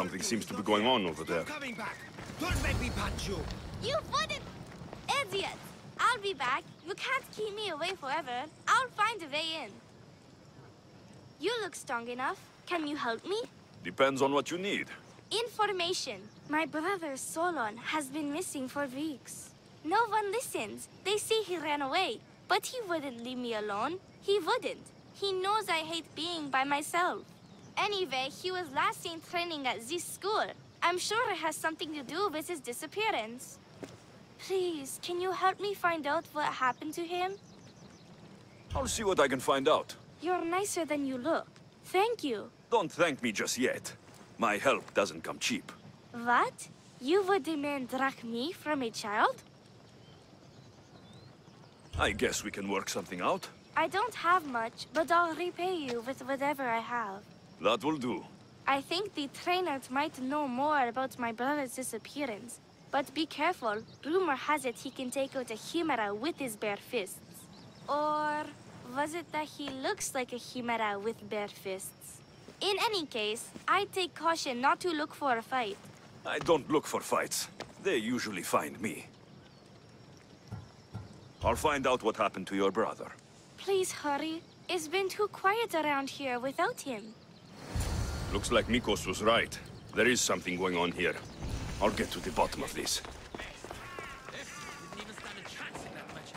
Something seems to be going on over there. Coming back. Don't make me punch you. You wouldn't! Idiot! I'll be back. You can't keep me away forever. I'll find a way in. You look strong enough. Can you help me? Depends on what you need. Information. My brother Solon has been missing for weeks. No one listens. They say he ran away. But he wouldn't leave me alone. He wouldn't. He knows I hate being by myself. Anyway, he was last seen training at this school. I'm sure it has something to do with his disappearance. Please, can you help me find out what happened to him? I'll see what I can find out. You're nicer than you look. Thank you. Don't thank me just yet. My help doesn't come cheap. What? You would demand Drachmae from a child? I guess we can work something out. I don't have much, but I'll repay you with whatever I have. That will do. I think the trainers might know more about my brother's disappearance. But be careful. Rumor has it he can take out a Chimera with his bare fists. Or was it that he looks like a Chimera with bare fists? In any case, I'd take caution not to look for a fight. I don't look for fights. They usually find me. I'll find out what happened to your brother. Please hurry. It's been too quiet around here without him. Looks like Mikkos was right. There is something going on here. I'll get to the bottom of this. Didn't even stand a chance in that match.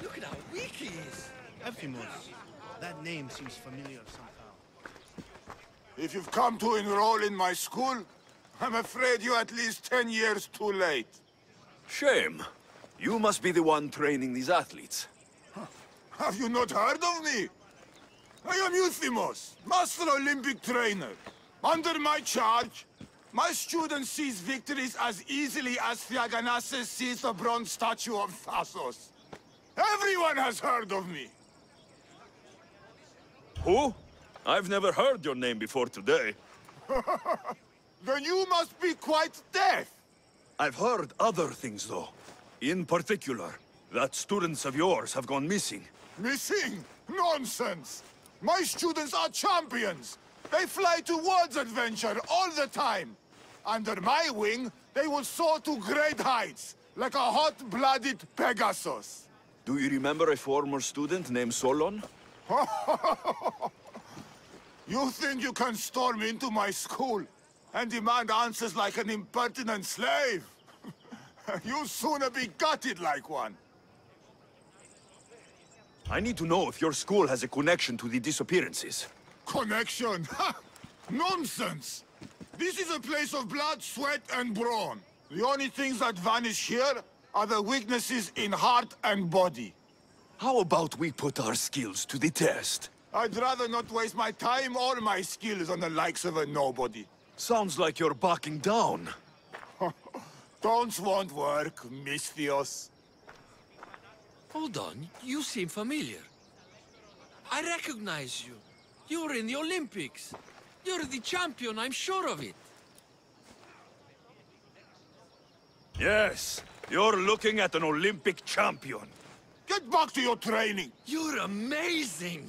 Look at how weak he is. Euthymos. That name seems familiar somehow. If you've come to enroll in my school, I'm afraid you're at least 10 years too late. Shame. You must be the one training these athletes. Have you not heard of me? I am Euthymos, Master Olympic Trainer. Under my charge, my student sees victories as easily as Theaganasses sees the bronze statue of Thasos. Everyone has heard of me. Who? I've never heard your name before today. Then you must be quite deaf. I've heard other things, though. In particular, that students of yours have gone missing. Missing? Nonsense! My students are champions! They fly towards adventure all the time! Under my wing, they will soar to great heights, like a hot-blooded Pegasus. Do you remember a former student named Solon? You think you can storm into my school and demand answers like an impertinent slave? You'll sooner be gutted like one. I need to know if your school has a connection to the disappearances. Connection? Ha! Nonsense! This is a place of blood, sweat, and brawn. The only things that vanish here are the weaknesses in heart and body. How about we put our skills to the test? I'd rather not waste my time or my skills on the likes of a nobody. Sounds like you're backing down. Don't won't work, Misthios. Hold on, you seem familiar. I recognize you. You're in the Olympics. You're the champion, I'm sure of it. Yes, you're looking at an Olympic champion. Get back to your training. You're amazing!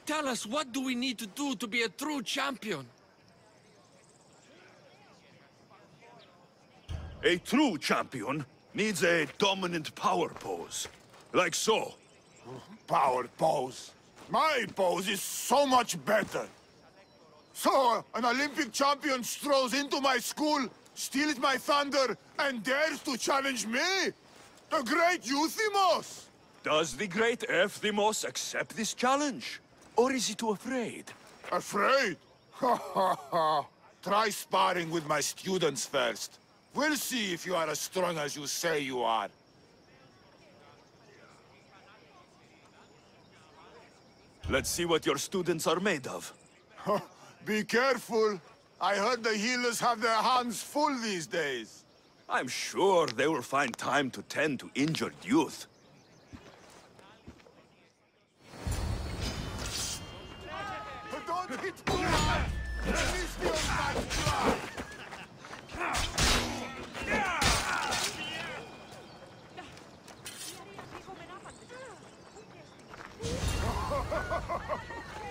Tell us, what do we need to do to be a true champion? A true champion needs a dominant power pose. Like so. Power pose. My pose is so much better. So, an Olympic champion strolls into my school, steals my thunder, and dares to challenge me? The great Euthymos! Does the great Euthymos accept this challenge? Or is he too afraid? Afraid? Ha ha ha. Try sparring with my students first. We'll see if you are as strong as you say you are. Let's see what your students are made of. Be careful. I heard the healers have their hands full these days. I'm sure they will find time to tend to injured youth. Don't hit me! Release me of my blood!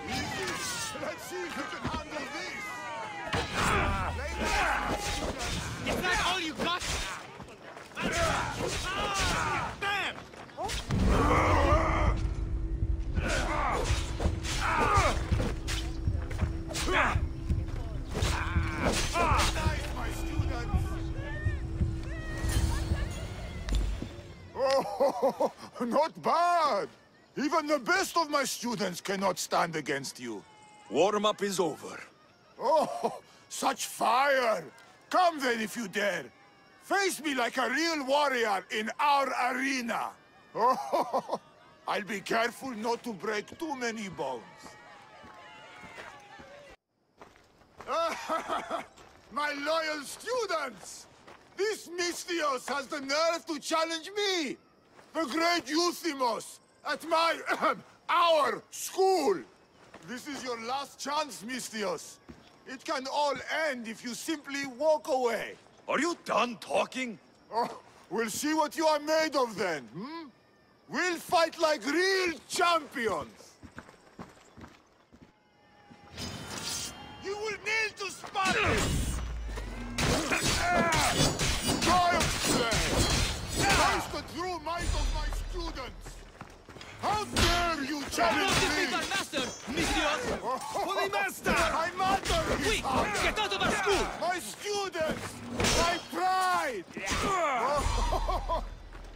Easy. Let's see if you can handle this! Oh, not bad. Even the best of my students cannot stand against you. Warm-up is over. Oh, such fire! Come then if you dare. Face me like a real warrior in our arena. Oh, I'll be careful not to break too many bones. My loyal students! This Mystios has the nerve to challenge me, the great Euthymos, at my, our school. This is your last chance, Mystios. It can all end if you simply walk away. Are you done talking? Oh, we'll see what you are made of then, hmm? We'll fight like real champions. You will kneel to Spartans! Giant slay! Face the true might of my students! How dare you challenge me! Our master, Militia! Holy master! My mother is Quick! Get out of our school! my students! My pride!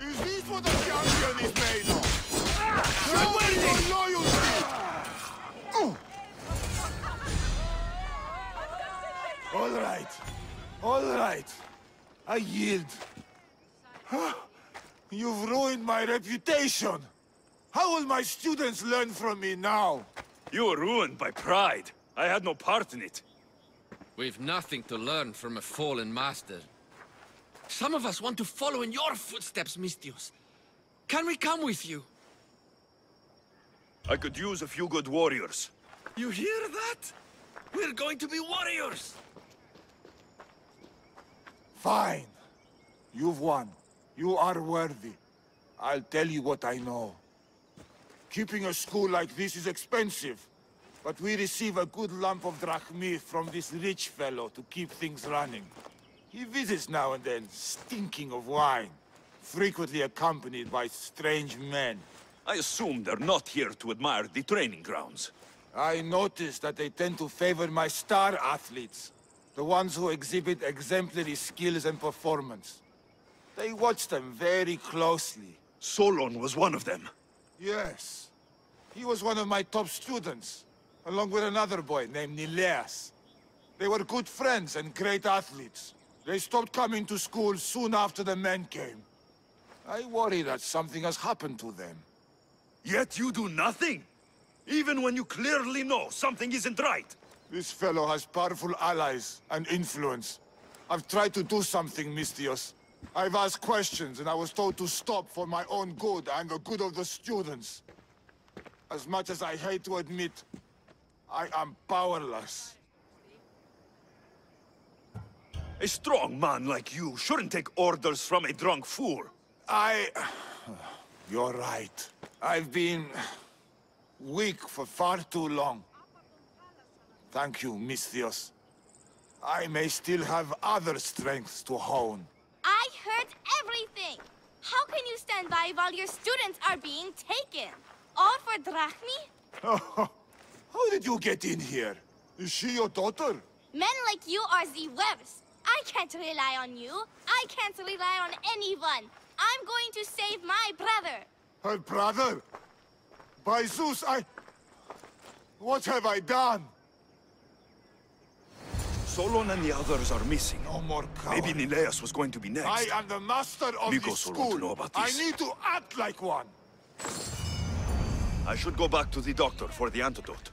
Is this what a champion is made of? Show me your loyalty! All right. I yield. You've ruined my reputation. How will my students learn from me now? You were ruined by pride. I had no part in it. We've nothing to learn from a fallen master. Some of us want to follow in your footsteps, Mystios. Can we come with you? I could use a few good warriors. You hear that? We're going to be warriors! Fine. You've won. You are worthy. I'll tell you what I know. Keeping a school like this is expensive, but we receive a good lump of Drachmae from this rich fellow to keep things running. He visits now and then, stinking of wine, frequently accompanied by strange men. I assume they're not here to admire the training grounds. I noticed that they tend to favor my star athletes, the ones who exhibit exemplary skills and performance. They watch them very closely. Solon was one of them. Yes. He was one of my top students, along with another boy named Nileas. They were good friends and great athletes. They stopped coming to school soon after the men came. I worry that something has happened to them. Yet you do nothing? Even when you clearly know something isn't right? This fellow has powerful allies and influence. I've tried to do something, Mystios. I've asked questions, and I was told to stop for my own good and the good of the students. As much as I hate to admit, I am powerless. A strong man like you shouldn't take orders from a drunk fool. You're right. I've been weak for far too long. Thank you, Mystios. I may still have other strengths to hone. I heard everything! How can you stand by while your students are being taken? All for Drachmae? How did you get in here? Is she your daughter? Men like you are the worst. I can't rely on you. I can't rely on anyone. I'm going to save my brother. Her brother? By Zeus, what have I done? Solon and the others are missing. No more Maybe cowards. Nileas was going to be next. I am the master of Mikkos this will school. want to know about I this. need to act like one. I should go back to the doctor for the antidote.